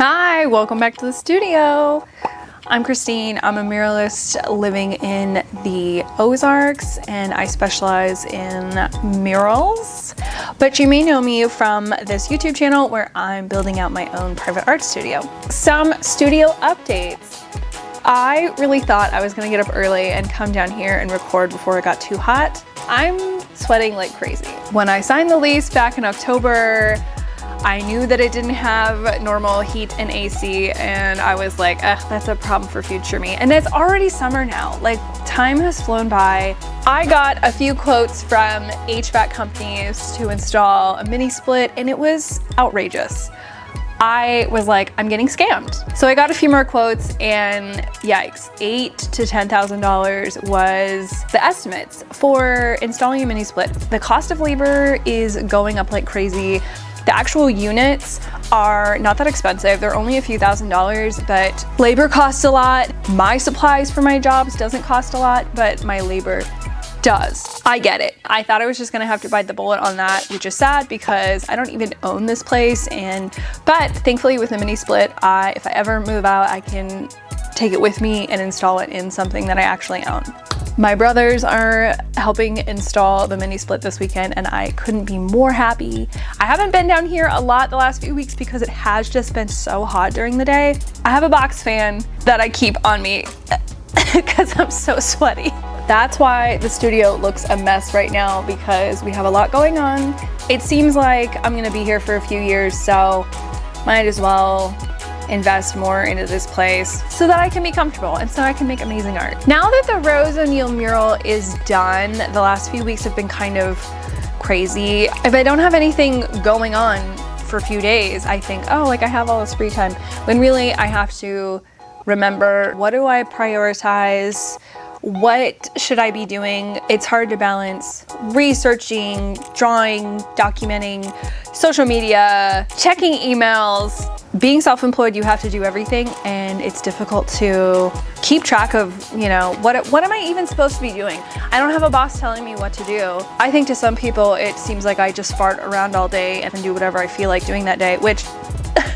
Hi, welcome back to the studio. I'm Christine. I'm a muralist living in the Ozarks and I specialize in murals. But you may know me from this YouTube channel where I'm building out my own private art studio. Some studio updates. I really thought I was gonna get up early and come down here and record before it got too hot. I'm sweating like crazy. When I signed the lease back in October, I knew that it didn't have normal heat and AC, and I was like, that's a problem for future me. And it's already summer now. Like, time has flown by. I got a few quotes from HVAC companies to install a mini split, and it was outrageous. I was like, I'm getting scammed. So I got a few more quotes and yikes, $8,000 to $10,000 was the estimates for installing a mini split. The cost of labor is going up like crazy. The actual units are not that expensive. They're only a few $1,000s, but labor costs a lot. My supplies for my jobs doesn't cost a lot, but my labor does. I get it. I thought I was just gonna have to bite the bullet on that, which is sad because I don't even own this place. But thankfully with the mini split, if I ever move out, I can take it with me and install it in something that I actually own. My brothers are helping install the mini split this weekend and I couldn't be more happy. I haven't been down here a lot the last few weeks because it has just been so hot during the day. I have a box fan that I keep on me because I'm so sweaty. That's why the studio looks a mess right now because we have a lot going on. It seems like I'm gonna be here for a few years, so might as well invest more into this place so that I can be comfortable and so I can make amazing art. Now that the Rose O'Neill mural is done, the last few weeks have been kind of crazy. If I don't have anything going on for a few days, I think, oh, like I have all this free time, when really I have to remember, what do I prioritize? What should I be doing? It's hard to balance researching, drawing, documenting, social media, checking emails. Being self-employed, you have to do everything, and it's difficult to keep track of, what am I even supposed to be doing? I don't have a boss telling me what to do. I think to some people, it seems like I just fart around all day and do whatever I feel like doing that day, which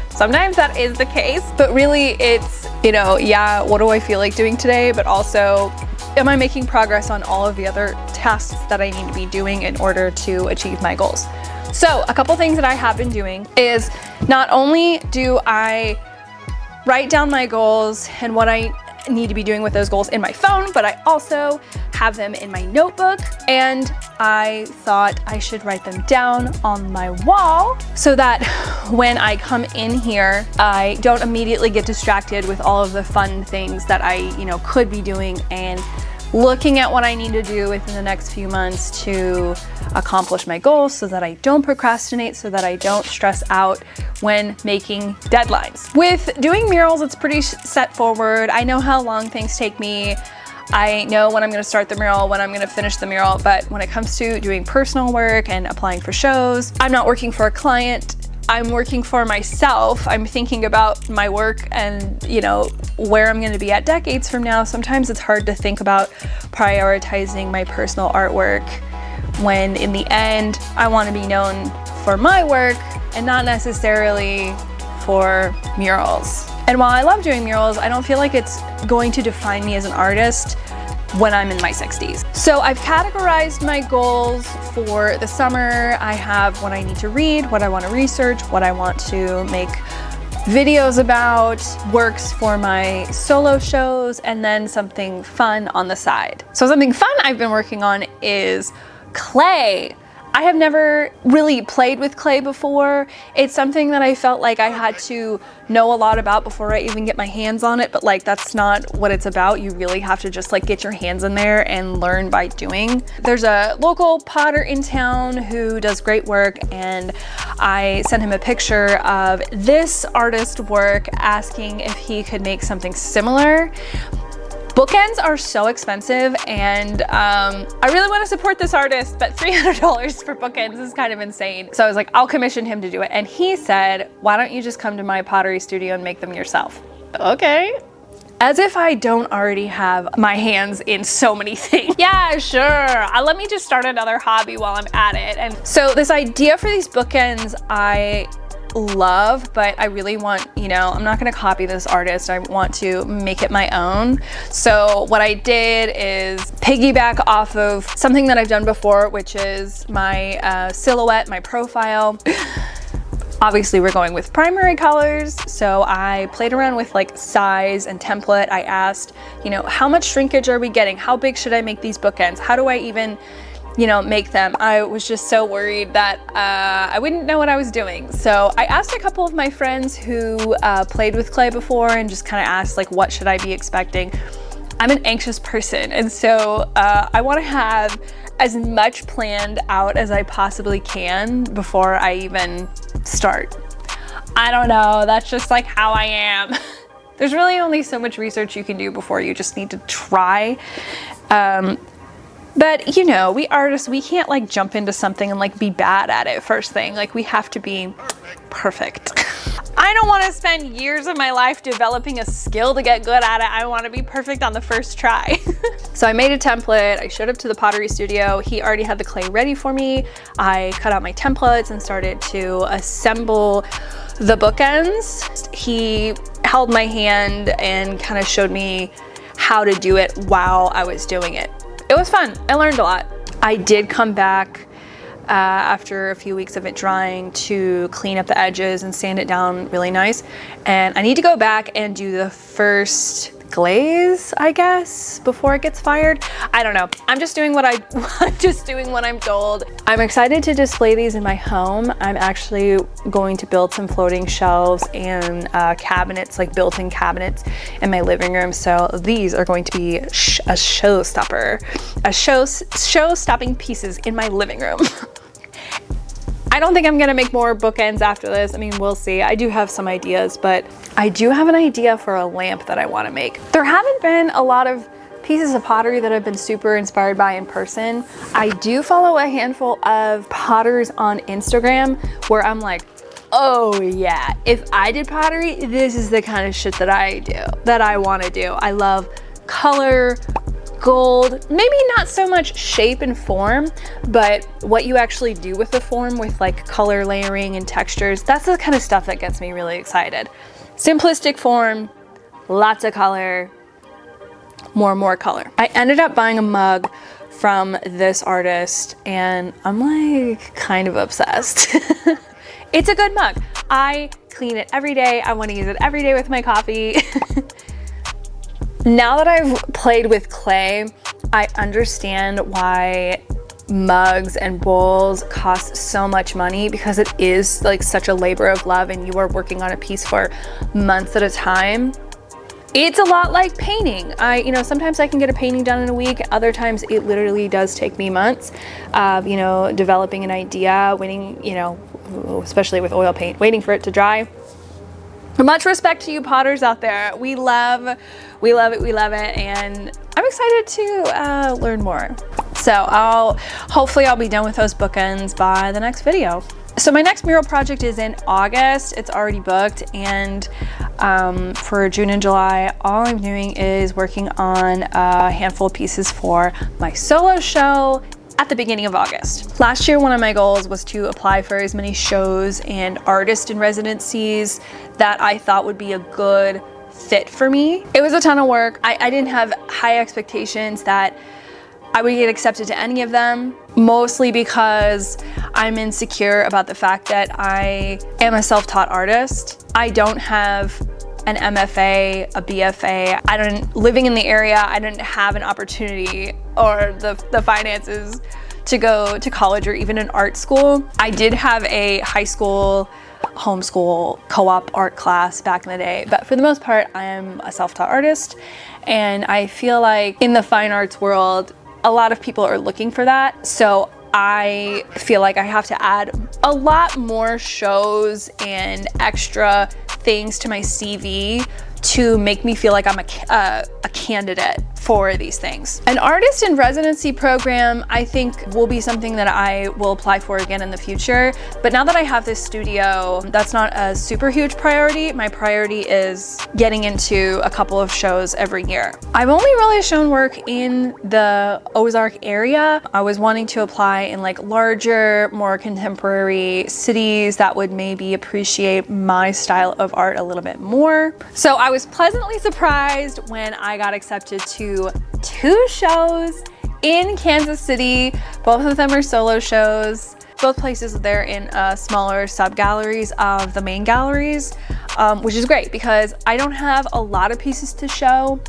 sometimes that is the case, but really it's, yeah, what do I feel like doing today? But also, am I making progress on all of the other tasks that I need to be doing in order to achieve my goals? So a couple things that I have been doing is not only do I write down my goals and what I need to be doing with those goals in my phone, but I also have them in my notebook, and I thought I should write them down on my wall so that when I come in here, I don't immediately get distracted with all of the fun things that I, could be doing and looking at what I need to do within the next few months to accomplish my goals so that I don't procrastinate, so that I don't stress out when making deadlines. With doing murals, it's pretty set forward. I know how long things take me. I know when I'm gonna start the mural, when I'm gonna finish the mural, but when it comes to doing personal work and applying for shows, I'm not working for a client. I'm working for myself. I'm thinking about my work and, where I'm gonna be at decades from now. Sometimes it's hard to think about prioritizing my personal artwork when in the end, I wanna be known for my work and not necessarily for murals. And while I love doing murals, I don't feel like it's going to define me as an artist when I'm in my 60s. So I've categorized my goals for the summer. I have what I need to read, what I want to research, what I want to make videos about, works for my solo shows, and then something fun on the side. So something fun I've been working on is clay. I have never really played with clay before. It's something that I felt like I had to know a lot about before I even get my hands on it, but that's not what it's about. You really have to just get your hands in there and learn by doing. There's a local potter in town who does great work, and I sent him a picture of this artist work asking if he could make something similar. Bookends are so expensive, and I really want to support this artist, but $300 for bookends is kind of insane. So I was like, I'll commission him to do it. And he said, why don't you just come to my pottery studio and make them yourself? Okay. As if I don't already have my hands in so many things. Yeah, sure. Let me just start another hobby while I'm at it. And so this idea for these bookends, I love, but I really want, you know, I'm not gonna copy this artist. I want to make it my own. So what I did is piggyback off of something that I've done before, which is my silhouette, my profile. Obviously we're going with primary colors, so I played around with like size and template. I asked, you know, how much shrinkage are we getting? How big should I make these bookends? How do I even, you know, make them? I was just so worried that I wouldn't know what I was doing. So I asked a couple of my friends who played with clay before and just kind of asked like, what should I be expecting? I'm an anxious person, and so I want to have as much planned out as I possibly can before I even start. I don't know, that's just like how I am. There's really only so much research you can do before you just need to try. But you know, we artists, we can't like jump into something and like be bad at it first thing. Like we have to be perfect. I don't want to spend years of my life developing a skill to get good at it. I want to be perfect on the first try. So I made a template, I showed up to the pottery studio. He already had the clay ready for me. I cut out my templates and started to assemble the bookends. He held my hand and kind of showed me how to do it while I was doing it. It was fun. I learned a lot. I did come back after a few weeks of it drying to clean up the edges and sand it down really nice. And I need to go back and do the first glaze, I guess, before it gets fired. I don't know. I'm just doing what I'm just doing what I'm told. I'm excited to display these in my home. I'm actually going to build some floating shelves and cabinets, like built-in cabinets in my living room. So these are going to be a showstopper, show-stopping pieces in my living room. I don't think I'm gonna make more bookends after this. I mean, we'll see. I do have some ideas, but I do have an idea for a lamp that I wanna make. There haven't been a lot of pieces of pottery that I've been super inspired by in person. I do follow a handful of potters on Instagram where I'm like, oh yeah, if I did pottery, this is the kind of shit that I wanna do. I love color, gold, maybe not so much shape and form, but what you actually do with the form with like color layering and textures, that's the kind of stuff that gets me really excited. Simplistic form, lots of color, more color. I ended up buying a mug from this artist and I'm like kind of obsessed. It's a good mug. I clean it every day. I want to use it every day with my coffee. Now that I've played with clay, I understand why mugs and bowls cost so much money, because it is like such a labor of love and you are working on a piece for months at a time. It's a lot like painting. You know, sometimes I can get a painting done in a week. Other times it literally does take me months of, you know, developing an idea, waiting, you know, especially with oil paint, waiting for it to dry. Much respect to you potters out there. We love it, and I'm excited to learn more. So hopefully I'll be done with those bookends by the next video. So my next mural project is in August. It's already booked, and for June and July, all I'm doing is working on a handful of pieces for my solo show at the beginning of August. Last year, one of my goals was to apply for as many shows and artist in residencies that I thought would be a good fit for me. It was a ton of work. I didn't have high expectations that I would get accepted to any of them, mostly because I'm insecure about the fact that I am a self-taught artist. I don't have an MFA, a BFA. Living in the area, I didn't have an opportunity or the finances to go to college or even an art school. I did have a high school, homeschool, co-op art class back in the day, but for the most part, I am a self-taught artist, and I feel like in the fine arts world, a lot of people are looking for that. So I feel like I have to add a lot more shows and extra things to my CV to make me feel like I'm a candidate for these things. An artist in residency program, I think, will be something that I will apply for again in the future. But now that I have this studio, that's not a super huge priority. My priority is getting into a couple of shows every year. I've only really shown work in the Ozark area. I was wanting to apply in like larger, more contemporary cities that would maybe appreciate my style of art a little bit more. So I was pleasantly surprised when I got accepted to 2 shows in Kansas City. Both of them are solo shows. Both places they're in smaller sub galleries of the main galleries, which is great because I don't have a lot of pieces to show.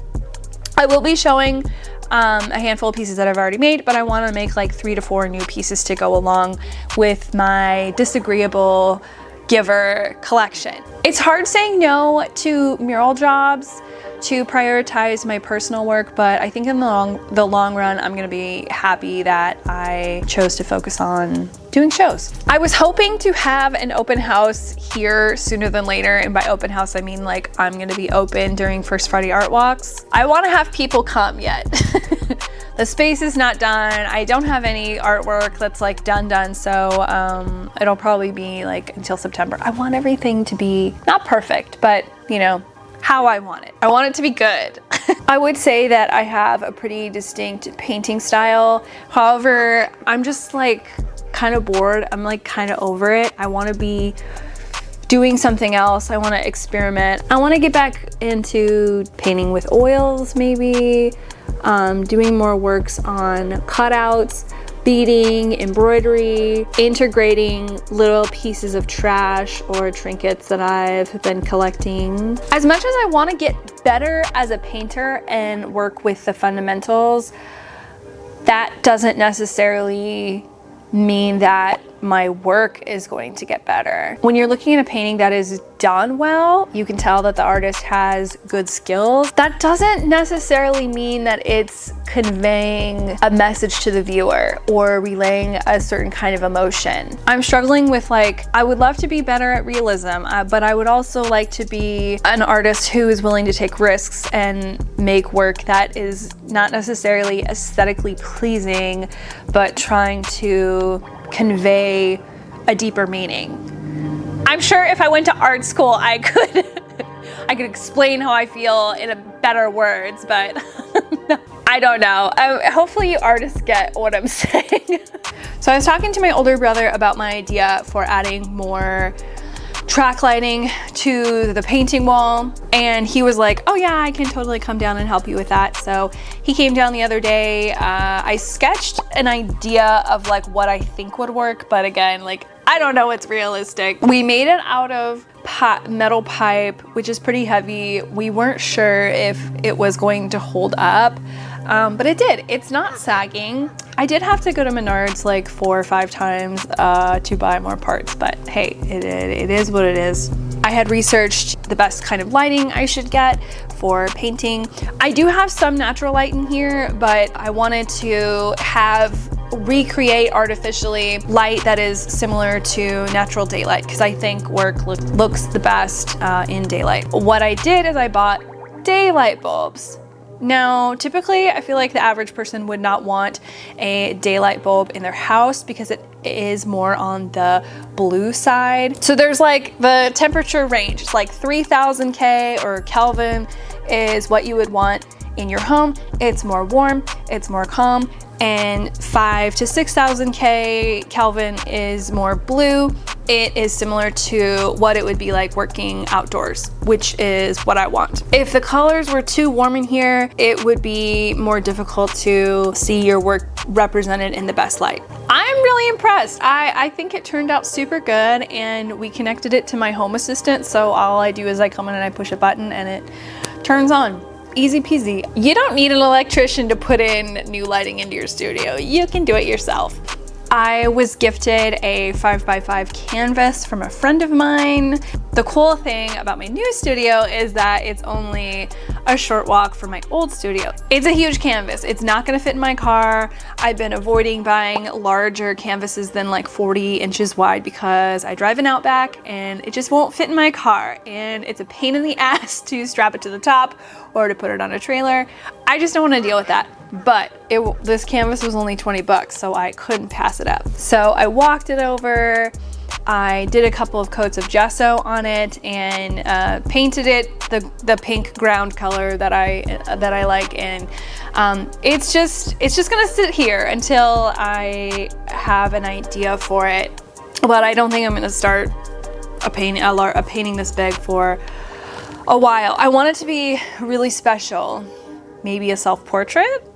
I will be showing a handful of pieces that I've already made, but I want to make like 3 to 4 new pieces to go along with my disagreeable giver collection. It's hard saying no to mural jobs to prioritize my personal work, but I think in the long run, I'm gonna be happy that I chose to focus on doing shows. I was hoping to have an open house here sooner than later, and by open house, I mean like I'm gonna be open during First Friday Art Walks. I wanna have people come yet. The space is not done. I don't have any artwork that's like done, so it'll probably be like until September. I want everything to be not perfect, but you know, how I want it. I want it to be good. I would say that I have a pretty distinct painting style. However, I'm just like kind of bored. I'm like kind of over it. I want to be doing something else. I want to experiment. I want to get back into painting with oils maybe, doing more works on cutouts, beading, embroidery, integrating little pieces of trash or trinkets that I've been collecting. As much as I want to get better as a painter and work with the fundamentals, that doesn't necessarily mean that my work is going to get better. When you're looking at a painting that is done well, you can tell that the artist has good skills. That doesn't necessarily mean that it's conveying a message to the viewer or relaying a certain kind of emotion. I'm struggling with like, I would love to be better at realism, but I would also like to be an artist who is willing to take risks and make work that is not necessarily aesthetically pleasing, but trying to convey a deeper meaning. I'm sure if I went to art school, I could explain how I feel in better words, but I don't know. Hopefully you artists get what I'm saying. So I was talking to my older brother about my idea for adding more track lighting to the painting wall, and he was like, oh yeah, I can totally come down and help you with that. So he came down the other day. I sketched an idea of like what I think would work, but again, like I don't know what's realistic. We made it out of metal pipe, which is pretty heavy. We weren't sure if it was going to hold up, but it did. It's not sagging. I did have to go to Menards like 4 or 5 times to buy more parts, but hey, it is what it is. I had researched the best kind of lighting I should get for painting. I do have some natural light in here, but I wanted to recreate artificially light that is similar to natural daylight because I think work looks the best in daylight. What I did is I bought daylight bulbs. Now, typically, I feel like the average person would not want a daylight bulb in their house because it is more on the blue side. So there's like the temperature range. It's like 3000 K or Kelvin is what you would want in your home. It's more warm, it's more calm, and 5,000 to 6,000 Kelvin is more blue. It is similar to what it would be like working outdoors, which is what I want. If the colors were too warm in here, it would be more difficult to see your work represented in the best light. I'm really impressed. I think it turned out super good, and we connected it to my home assistant, so all I do is I come in and I push a button and it turns on. Easy peasy. You don't need an electrician to put in new lighting into your studio. You can do it yourself. I was gifted a 5x5 canvas from a friend of mine. The cool thing about my new studio is that it's only a short walk from my old studio. It's a huge canvas. It's not gonna fit in my car. I've been avoiding buying larger canvases than like 40 inches wide because I drive an Outback and it just won't fit in my car. And it's a pain in the ass to strap it to the top or to put it on a trailer. I just don't wanna deal with that. But this canvas was only 20 bucks, so I couldn't pass it up. So I walked it over. I did a couple of coats of gesso on it and painted it the pink ground color that I like, and it's just gonna sit here until I have an idea for it. But I don't think I'm gonna start a painting this big for a while. I want it to be really special, maybe a self-portrait.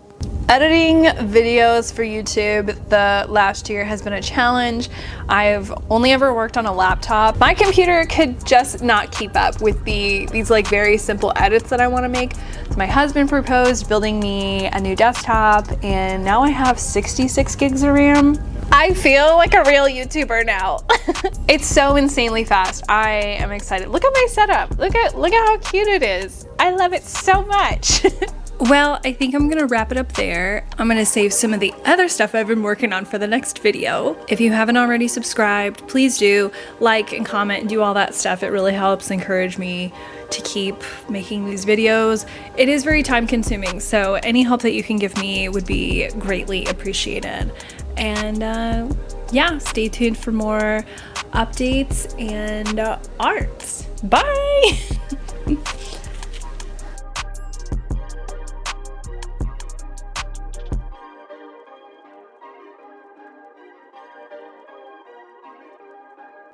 Editing videos for YouTube the last year has been a challenge. I've only ever worked on a laptop. My computer could just not keep up with these like very simple edits that I want to make. So my husband proposed building me a new desktop, and now I have 66 gigs of RAM. I feel like a real YouTuber now. It's so insanely fast. I am excited. Look at my setup. Look at how cute it is. I love it so much. Well, I think I'm gonna wrap it up there. I'm gonna save some of the other stuff I've been working on for the next video. If you haven't already subscribed, please do like and comment and do all that stuff. It really helps encourage me to keep making these videos. It is very time consuming, so any help that you can give me would be greatly appreciated. And yeah, stay tuned for more updates and art. Bye!